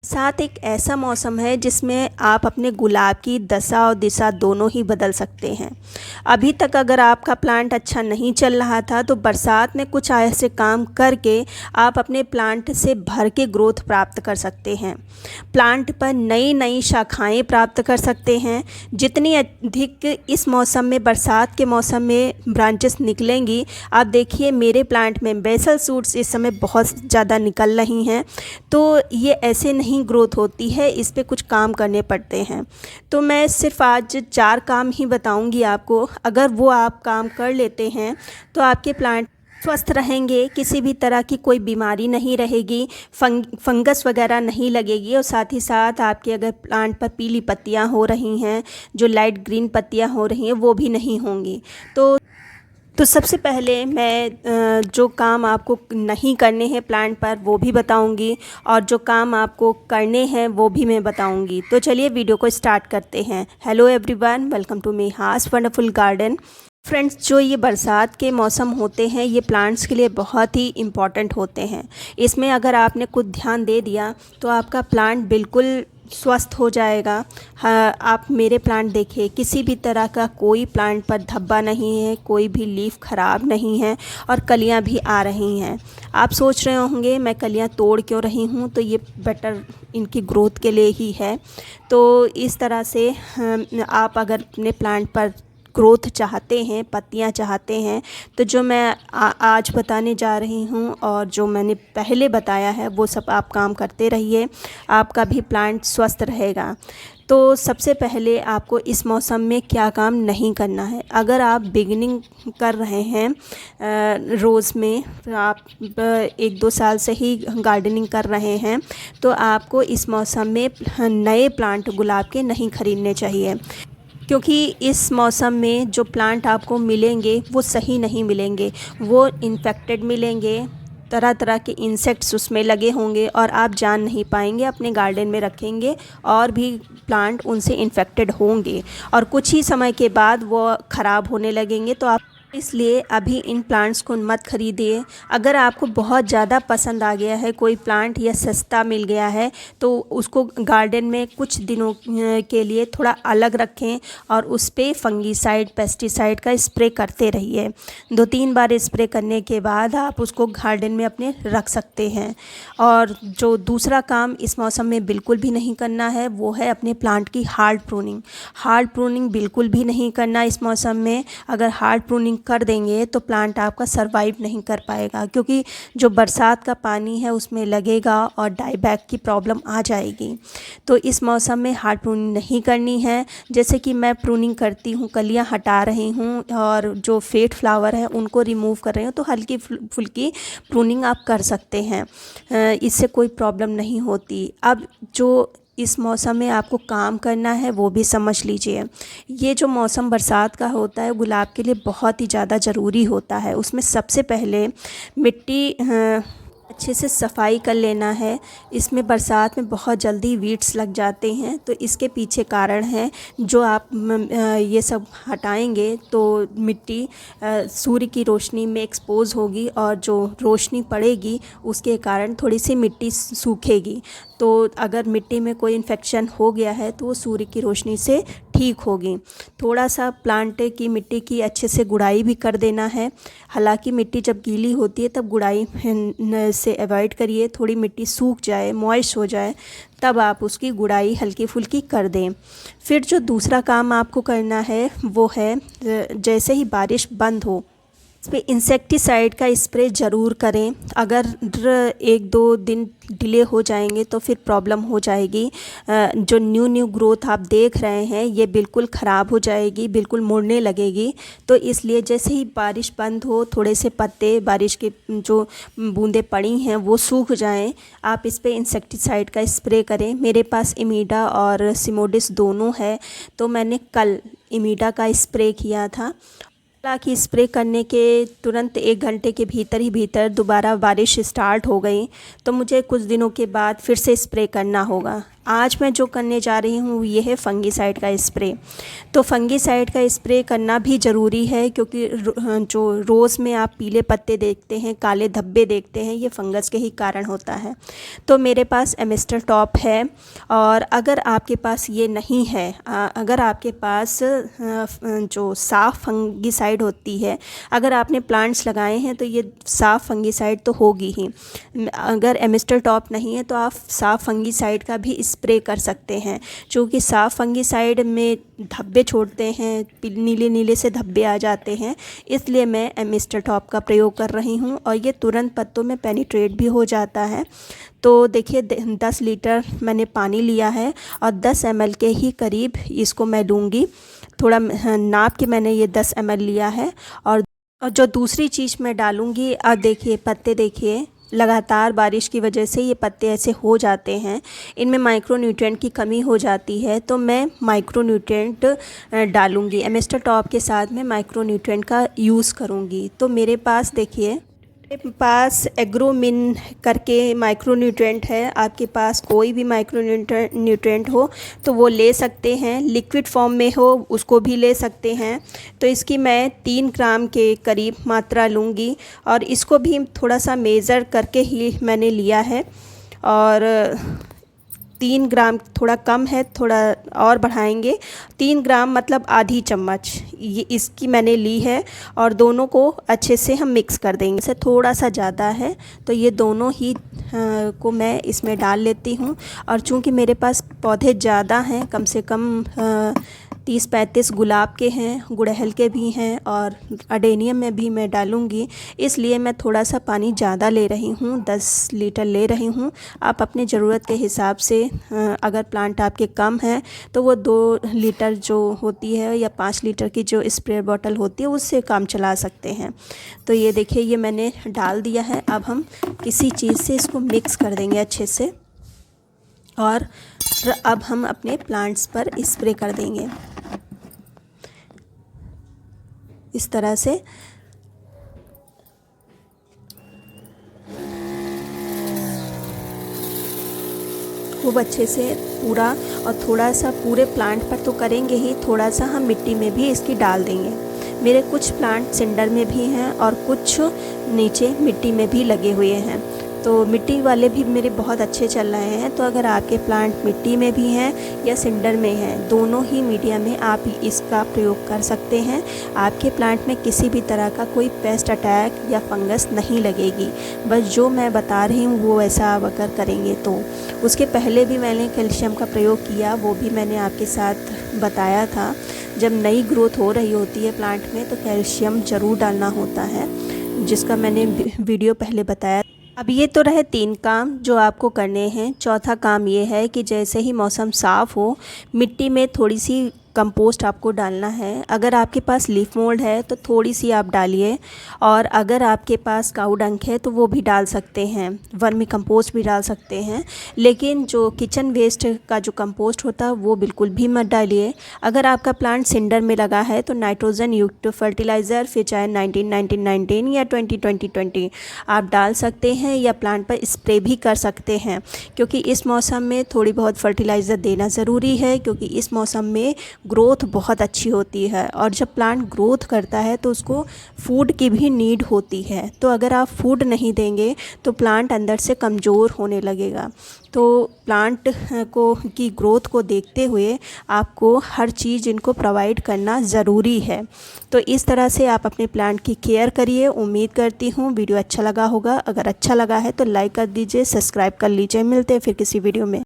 साथ एक ऐसा मौसम है जिसमें आप अपने गुलाब की दशा और दिशा दोनों ही बदल सकते हैं। अभी तक अगर आपका प्लांट अच्छा नहीं चल रहा था तो बरसात में कुछ ऐसे काम करके आप अपने प्लांट से भर के ग्रोथ प्राप्त कर सकते हैं। प्लांट पर नई नई शाखाएं प्राप्त कर सकते हैं। जितनी अधिक इस मौसम में, बरसात के मौसम में ब्रांचेस निकलेंगी, आप देखिए मेरे प्लांट में बेसल सूट्स इस समय बहुत ज़्यादा निकल रही हैं। तो ये ऐसे नहीं ग्रोथ होती है, इस पे कुछ काम करने पड़ते हैं। तो मैं सिर्फ आज 4 काम ही बताऊंगी आपको। अगर वो आप काम कर लेते हैं तो आपके प्लांट स्वस्थ रहेंगे, किसी भी तरह की कोई बीमारी नहीं रहेगी, फंगस वगैरह नहीं लगेगी, और साथ ही साथ आपके अगर प्लांट पर पीली पत्तियां हो रही हैं, जो लाइट ग्रीन पत्तियां हो रही हैं, वो भी नहीं होंगी। तो सबसे पहले मैं जो काम आपको नहीं करने हैं प्लांट पर वो भी बताऊंगी, और जो काम आपको करने हैं वो भी मैं बताऊंगी। तो चलिए वीडियो को स्टार्ट करते हैं। Hello everyone, welcome to Meha's wonderful garden. Friends, जो ये बरसात के मौसम होते हैं ये प्लांट्स के लिए बहुत ही इम्पॉर्टेंट होते हैं। इसमें अगर आपने कुछ ध्यान दे दिया तो आपका प्लांट बिल्कुल स्वस्थ हो जाएगा। हाँ, आप मेरे प्लांट देखिए, किसी भी तरह का कोई प्लांट पर धब्बा नहीं है, कोई भी लीफ ख़राब नहीं है, और कलियां भी आ रही हैं। आप सोच रहे होंगे मैं कलियां तोड़ क्यों रही हूँ, तो ये बेटर इनकी ग्रोथ के लिए ही है। तो इस तरह से आप अगर अपने प्लांट पर ग्रोथ चाहते हैं, पत्तियां चाहते हैं, तो जो मैं आज बताने जा रही हूं और जो मैंने पहले बताया है वो सब आप काम करते रहिए, आपका भी प्लांट स्वस्थ रहेगा। तो सबसे पहले आपको इस मौसम में क्या काम नहीं करना है। अगर आप बिगिनिंग कर रहे हैं रोज़ में, आप 1-2 साल से ही गार्डनिंग कर रहे हैं, तो आपको इस मौसम में नए प्लांट गुलाब के नहीं खरीदने चाहिए, क्योंकि इस मौसम में जो प्लांट आपको मिलेंगे वो सही नहीं मिलेंगे, वो इन्फेक्टेड मिलेंगे, तरह तरह के इंसेक्ट्स उसमें लगे होंगे, और आप जान नहीं पाएंगे। अपने गार्डन में रखेंगे और भी प्लांट उनसे इन्फेक्टेड होंगे, और कुछ ही समय के बाद वो ख़राब होने लगेंगे। तो आप इसलिए अभी इन प्लांट्स को मत खरीदिए। अगर आपको बहुत ज़्यादा पसंद आ गया है कोई प्लांट या सस्ता मिल गया है तो उसको गार्डन में कुछ दिनों के लिए थोड़ा अलग रखें, और उस पर फंगीसाइड, पेस्टिसाइड का स्प्रे करते रहिए। 2-3 बार स्प्रे करने के बाद आप उसको गार्डन में अपने रख सकते हैं। और जो दूसरा काम इस मौसम में बिल्कुल भी नहीं करना है वो है अपने प्लांट की हार्ड प्रूनिंग। हार्ड प्रूनिंग बिल्कुल भी नहीं करना इस मौसम में। अगर हार्ड प्रूनिंग कर देंगे तो प्लांट आपका सरवाइव नहीं कर पाएगा, क्योंकि जो बरसात का पानी है उसमें लगेगा और डाईबैक की प्रॉब्लम आ जाएगी। तो इस मौसम में हार्ड प्रूनिंग नहीं करनी है। जैसे कि मैं प्रूनिंग करती हूँ, कलियाँ हटा रही हूँ और जो फेड फ्लावर है उनको रिमूव कर रही हूँ, तो हल्की फुल्की प्रूनिंग आप कर सकते हैं, इससे कोई प्रॉब्लम नहीं होती। अब जो इस मौसम में आपको काम करना है वो भी समझ लीजिए। ये जो मौसम बरसात का होता है गुलाब के लिए बहुत ही ज़्यादा ज़रूरी होता है। उसमें सबसे पहले मिट्टी अच्छे से सफाई कर लेना है। इसमें बरसात में बहुत जल्दी वीड्स लग जाते हैं, तो इसके पीछे कारण है। जो आप ये सब हटाएंगे तो मिट्टी सूर्य की रोशनी में एक्सपोज होगी, और जो रोशनी पड़ेगी उसके कारण थोड़ी सी मिट्टी सूखेगी। तो अगर मिट्टी में कोई इन्फेक्शन हो गया है तो वो सूर्य की रोशनी से ठीक होगी। थोड़ा सा प्लांट की मिट्टी की अच्छे से गुड़ाई भी कर देना है। हालांकि मिट्टी जब गीली होती है तब गुड़ाई से अवॉइड करिए। थोड़ी मिट्टी सूख जाए, मॉइस्ट हो जाए, तब आप उसकी गुड़ाई हल्की फुल्की कर दें। फिर जो दूसरा काम आपको करना है वो है, जैसे ही बारिश बंद हो इस पर इंसेक्टिसाइड का स्प्रे ज़रूर करें। अगर 1-2 दिन डिले हो जाएंगे तो फिर प्रॉब्लम हो जाएगी। जो न्यू ग्रोथ आप देख रहे हैं ये बिल्कुल ख़राब हो जाएगी, बिल्कुल मुड़ने लगेगी। तो इसलिए जैसे ही बारिश बंद हो, थोड़े से पत्ते, बारिश की जो बूंदें पड़ी हैं वो सूख जाएं, आप इस पर इंसेक्टिसाइड का स्प्रे करें। मेरे पास इमीडा और सिमोडिस दोनों है, तो मैंने कल इमीडा का स्प्रे किया था। हालांकि स्प्रे करने के तुरंत 1 घंटे के भीतर दोबारा बारिश स्टार्ट हो गई, तो मुझे कुछ दिनों के बाद फिर से स्प्रे करना होगा। आज मैं जो करने जा रही हूँ ये है फंगीसाइड का स्प्रे। तो फंगीसाइड का स्प्रे करना भी ज़रूरी है, क्योंकि जो रोज़ में आप पीले पत्ते देखते हैं, काले धब्बे देखते हैं, ये फंगस के ही कारण होता है। तो मेरे पास एमिस्टर टॉप है, और अगर आपके पास ये नहीं है, अगर आपके पास जो साफ़ फंगीसाइड होती है, अगर आपने प्लांट्स लगाए हैं तो ये साफ़ फंगीसाइड तो होगी ही। अगर एमिस्टर टॉप नहीं है तो आप साफ़ फंगीसाइड का भी स्प्रे कर सकते हैं, क्योंकि साफ़ फंगीसाइड में धब्बे छोड़ते हैं, नीले नीले से धब्बे आ जाते हैं, इसलिए मैं एमिस्टर टॉप का प्रयोग कर रही हूँ, और ये तुरंत पत्तों में पेनिट्रेट भी हो जाता है। तो देखिए 10 लीटर मैंने पानी लिया है, और 10 ml के ही करीब इसको मैं लूँगी। थोड़ा नाप के मैंने ये 10 ml लिया है। और जो दूसरी चीज़ मैं डालूँगी, अब देखिए पत्ते देखिए, लगातार बारिश की वजह से ये पत्ते ऐसे हो जाते हैं, इनमें माइक्रोन्यूट्रिएंट की कमी हो जाती है। तो मैं माइक्रोन्यूट्रिएंट डालूँगी, एमिस्टर टॉप के साथ में माइक्रोन्यूट्रिएंट का यूज़ करूँगी। तो मेरे पास देखिए, मेरे पास एग्रोमिन करके माइक्रोन्यूट्रिएंट है। आपके पास कोई भी माइक्रोन्यूट्रिएंट हो तो वो ले सकते हैं, लिक्विड फॉर्म में हो उसको भी ले सकते हैं। तो इसकी मैं 3 ग्राम के करीब मात्रा लूँगी, और इसको भी थोड़ा सा मेज़र करके ही मैंने लिया है। और 3 ग्राम थोड़ा कम है, थोड़ा और बढ़ाएंगे। 3 ग्राम मतलब आधी चम्मच ये इसकी मैंने ली है, और दोनों को अच्छे से हम मिक्स कर देंगे। इसे थोड़ा सा ज़्यादा है तो ये दोनों ही को मैं इसमें डाल लेती हूँ। और चूँकि मेरे पास पौधे ज़्यादा हैं, कम से कम 30-35 गुलाब के हैं, गुड़हल के भी हैं, और अडेनियम में भी मैं डालूँगी, इसलिए मैं थोड़ा सा पानी ज़्यादा ले रही हूँ, 10 लीटर ले रही हूँ। आप अपनी ज़रूरत के हिसाब से, अगर प्लांट आपके कम है तो वो 2 लीटर जो होती है या 5 लीटर की जो स्प्रे बॉटल होती है उससे काम चला सकते हैं। तो ये देखिए, ये मैंने डाल दिया है। अब हम किसी चीज़ से इसको मिक्स कर देंगे अच्छे से, और अब हम अपने प्लांट्स पर स्प्रे कर देंगे इस तरह से। खूब अच्छे से पूरा, और थोड़ा सा पूरे प्लांट पर तो करेंगे ही, थोड़ा सा हम मिट्टी में भी इसकी डाल देंगे। मेरे कुछ प्लांट सिंडर में भी हैं और कुछ नीचे मिट्टी में भी लगे हुए हैं, तो मिट्टी वाले भी मेरे बहुत अच्छे चल रहे हैं। तो अगर आपके प्लांट मिट्टी में भी हैं या सिंडर में हैं, दोनों ही मीडिया में आप इसका प्रयोग कर सकते हैं। आपके प्लांट में किसी भी तरह का कोई पेस्ट अटैक या फंगस नहीं लगेगी। बस जो मैं बता रही हूँ वो ऐसा अगर करेंगे तो। उसके पहले भी मैंने कैल्शियम का प्रयोग किया, वो भी मैंने आपके साथ बताया था। जब नई ग्रोथ हो रही होती है प्लांट में तो कैल्शियम ज़रूर डालना होता है, जिसका मैंने वीडियो पहले बताया। अब ये तो रहे 3 काम जो आपको करने हैं। चौथा काम ये है कि जैसे ही मौसम साफ़ हो, मिट्टी में थोड़ी सी कंपोस्ट आपको डालना है। अगर आपके पास लीफ मोल्ड है तो थोड़ी सी आप डालिए, और अगर आपके पास काऊ डंक है तो वो भी डाल सकते हैं, वर्मी कंपोस्ट भी डाल सकते हैं। लेकिन जो किचन वेस्ट का जो कंपोस्ट होता है वो बिल्कुल भी मत डालिए। अगर आपका प्लांट सिंडर में लगा है तो नाइट्रोजन युक्त फर्टिलाइज़र, फिर चाहे 19-19-19 या 20-20-20 आप डाल सकते हैं, या प्लांट पर स्प्रे भी कर सकते हैं। क्योंकि इस मौसम में थोड़ी बहुत फर्टिलाइज़र देना ज़रूरी है, क्योंकि इस मौसम में ग्रोथ बहुत अच्छी होती है, और जब प्लांट ग्रोथ करता है तो उसको फूड की भी नीड होती है। तो अगर आप फूड नहीं देंगे तो प्लांट अंदर से कमज़ोर होने लगेगा। तो प्लांट की ग्रोथ को देखते हुए आपको हर चीज़ इनको प्रोवाइड करना ज़रूरी है। तो इस तरह से आप अपने प्लांट की केयर करिए। उम्मीद करती हूँ वीडियो अच्छा लगा होगा। अगर अच्छा लगा है तो लाइक कर दीजिए, सब्सक्राइब कर लीजिए। मिलते हैं फिर किसी वीडियो में।